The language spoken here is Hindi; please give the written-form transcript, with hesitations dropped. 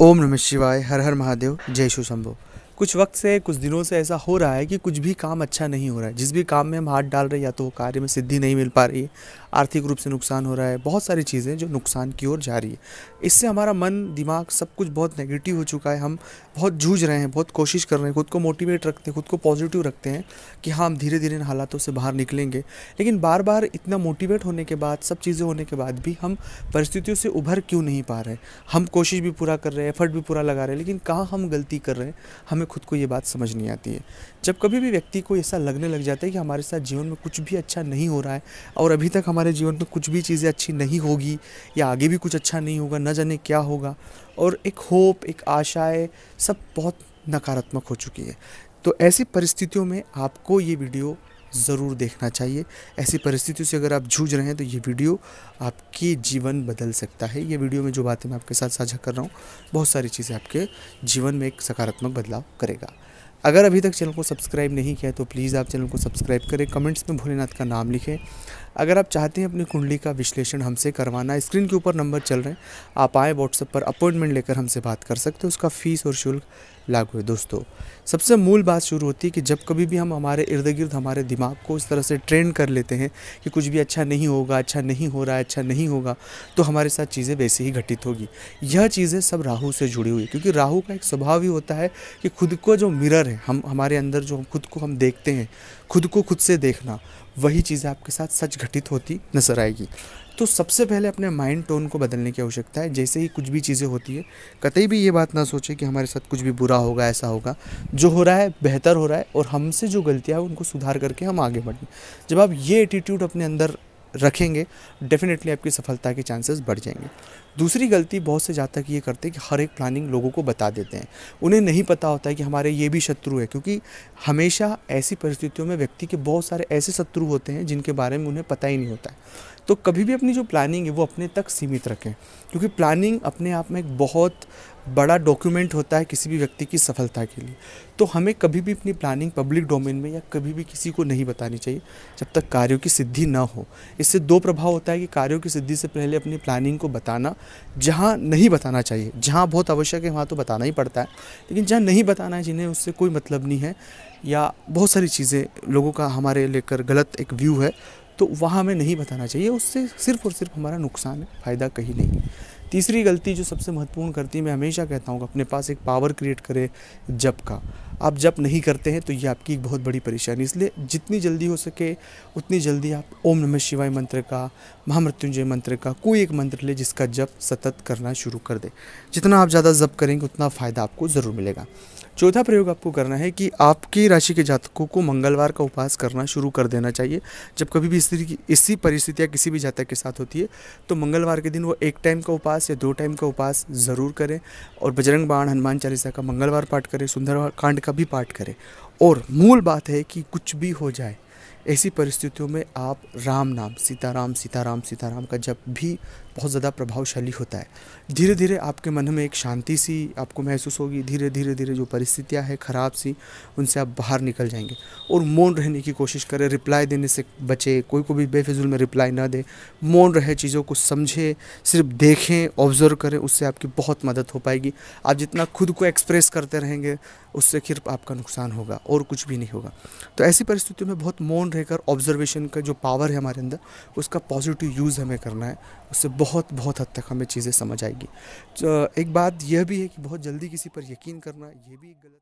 ओम नमः शिवाय, हर हर महादेव, जय शिव शंभो। कुछ वक्त से, कुछ दिनों से ऐसा हो रहा है कि कुछ भी काम अच्छा नहीं हो रहा है। जिस भी काम में हम हाथ डाल रहे हैं या तो वो कार्य में सिद्धि नहीं मिल पा रही है, आर्थिक रूप से नुकसान हो रहा है, बहुत सारी चीज़ें जो नुकसान की ओर जा रही है। इससे हमारा मन, दिमाग सब कुछ बहुत नेगेटिव हो चुका है। हम बहुत जूझ रहे हैं, बहुत कोशिश कर रहे हैं, खुद को मोटिवेट रखते हैं, खुद को पॉजिटिव रखते हैं कि हाँ, हम धीरे धीरे इन हालातों से बाहर निकलेंगे। लेकिन बार बार इतना मोटिवेट होने के बाद, सब चीज़ें होने के बाद भी हम परिस्थितियों से उभर क्यों नहीं पा रहे हैं। हम कोशिश भी पूरा कर रहे हैं, एफर्ट भी पूरा लगा रहे हैं, लेकिन कहाँ हम गलती कर रहे हैं, हमें खुद को ये बात समझ नहीं आती है। जब कभी भी व्यक्ति को ऐसा लगने लग जाता है कि हमारे साथ जीवन में कुछ भी अच्छा नहीं हो रहा है और अभी तक हमारे जीवन में कुछ भी चीज़ें अच्छी नहीं होगी या आगे भी कुछ अच्छा नहीं होगा, न जाने क्या होगा, और एक होप, एक आशाएं सब बहुत नकारात्मक हो चुकी है। तो ऐसी परिस्थितियों में आपको ये वीडियो ज़रूर देखना चाहिए। ऐसी परिस्थितियों से अगर आप जूझ रहे हैं तो ये वीडियो आपकी जीवन बदल सकता है। ये वीडियो में जो बातें मैं आपके साथ साझा कर रहा हूँ, बहुत सारी चीज़ें आपके जीवन में एक सकारात्मक बदलाव करेगा। अगर अभी तक चैनल को सब्सक्राइब नहीं किया तो प्लीज़ आप चैनल को सब्सक्राइब करें, कमेंट्स में भोलेनाथ का नाम लिखें। अगर आप चाहते हैं अपनी कुंडली का विश्लेषण हमसे करवाना, स्क्रीन के ऊपर नंबर चल रहे हैं, आप आए व्हाट्सएप पर अपॉइंटमेंट लेकर हमसे बात कर सकते हो। उसका फ़ीस और शुल्क लागू है। दोस्तों, सबसे मूल बात शुरू होती है कि जब कभी भी हम हमारे इर्द गिर्द हमारे दिमाग को इस तरह से ट्रेन कर लेते हैं कि कुछ भी अच्छा नहीं होगा, अच्छा नहीं हो रहा है, अच्छा नहीं होगा, तो हमारे साथ चीज़ें वैसे ही घटित होगी। यह चीज़ें सब राहु से जुड़ी हुई है, क्योंकि राहु का एक स्वभाव ही होता है कि खुद को जो मिरर है, हम हमारे अंदर जो खुद को हम देखते हैं, खुद को खुद से देखना, वही चीज़ें आपके साथ सच घटित होती नजर आएगी। तो सबसे पहले अपने माइंड टोन को बदलने की आवश्यकता है। जैसे ही कुछ भी चीज़ें होती है, कतई भी ये बात ना सोचें कि हमारे साथ कुछ भी बुरा होगा, ऐसा होगा। जो हो रहा है बेहतर हो रहा है, और हमसे जो गलतियाँ हैं उनको सुधार करके हम आगे बढ़ें। जब आप ये एटीट्यूड अपने अंदर रखेंगे, डेफिनेटली आपकी सफलता के चांसेस बढ़ जाएंगे। दूसरी गलती बहुत से जातक ये करते हैं कि हर एक प्लानिंग लोगों को बता देते हैं। उन्हें नहीं पता होता है कि हमारे ये भी शत्रु है, क्योंकि हमेशा ऐसी परिस्थितियों में व्यक्ति के बहुत सारे ऐसे शत्रु होते हैं जिनके बारे में उन्हें पता ही नहीं होता है। तो कभी भी अपनी जो प्लानिंग है वो अपने तक सीमित रखें, क्योंकि प्लानिंग अपने आप में एक बहुत बड़ा डॉक्यूमेंट होता है किसी भी व्यक्ति की सफलता के लिए। तो हमें कभी भी अपनी प्लानिंग पब्लिक डोमेन में या कभी भी किसी को नहीं बतानी चाहिए जब तक कार्यों की सिद्धि ना हो। इससे दो प्रभाव होता है कि कार्यों की सिद्धि से पहले अपनी प्लानिंग को बताना, जहाँ नहीं बताना चाहिए, जहाँ बहुत आवश्यक है वहाँ तो बताना ही पड़ता है, लेकिन जहाँ नहीं बताना है, जिन्हें उससे कोई मतलब नहीं है, या बहुत सारी चीज़ें लोगों का हमारे लेकर गलत एक व्यू है, तो वहाँ हमें नहीं बताना चाहिए। उससे सिर्फ और सिर्फ हमारा नुकसान है, फ़ायदा कहीं नहीं। तीसरी गलती जो सबसे महत्वपूर्ण करती है, मैं हमेशा कहता हूँ, अपने पास एक पावर क्रिएट करें जप का। आप जप नहीं करते हैं तो ये आपकी एक बहुत बड़ी परेशानी। इसलिए जितनी जल्दी हो सके उतनी जल्दी आप ओम नमः शिवाय मंत्र का, महामृत्युंजय मंत्र का कोई एक मंत्र ले जिसका जप सतत करना शुरू कर दे। जितना आप ज़्यादा जप करेंगे उतना फ़ायदा आपको ज़रूर मिलेगा। चौथा प्रयोग आपको करना है कि आपकी राशि के जातकों को मंगलवार का उपवास करना शुरू कर देना चाहिए। जब कभी भी इसी परिस्थितियाँ किसी भी जातक के साथ होती है तो मंगलवार के दिन वो 1 टाइम का उपवास या 2 टाइम का उपवास ज़रूर करें, और बजरंग बाण, हनुमान चालीसा का मंगलवार पाठ करें, सुंदरकांड का भी पाठ करें। और मूल बात है कि कुछ भी हो जाए, ऐसी परिस्थितियों में आप राम नाम, सीताराम सीताराम सीताराम का जप भी बहुत ज़्यादा प्रभावशाली होता है। धीरे धीरे आपके मन में एक शांति सी आपको महसूस होगी। धीरे धीरे धीरे जो परिस्थितियां हैं ख़राब सी, उनसे आप बाहर निकल जाएंगे। और मौन रहने की कोशिश करें, रिप्लाई देने से बचे, कोई को भी बेफिजूल में रिप्लाई ना दे, मौन रहे, चीज़ों को समझे, सिर्फ देखें, ऑब्जर्व करें, उससे आपकी बहुत मदद हो पाएगी। आप जितना खुद को एक्सप्रेस करते रहेंगे उससे सिर्फ आपका नुकसान होगा और कुछ भी नहीं होगा। तो ऐसी परिस्थितियों में बहुत मौन रहकर ऑब्जर्वेशन का जो पावर है हमारे अंदर, उसका पॉजिटिव यूज़ हमें करना है। उससे बहुत बहुत हद तक हमें चीज़ें समझ आएगी। एक बात यह भी है कि बहुत जल्दी किसी पर यकीन करना, ये भी एक गलत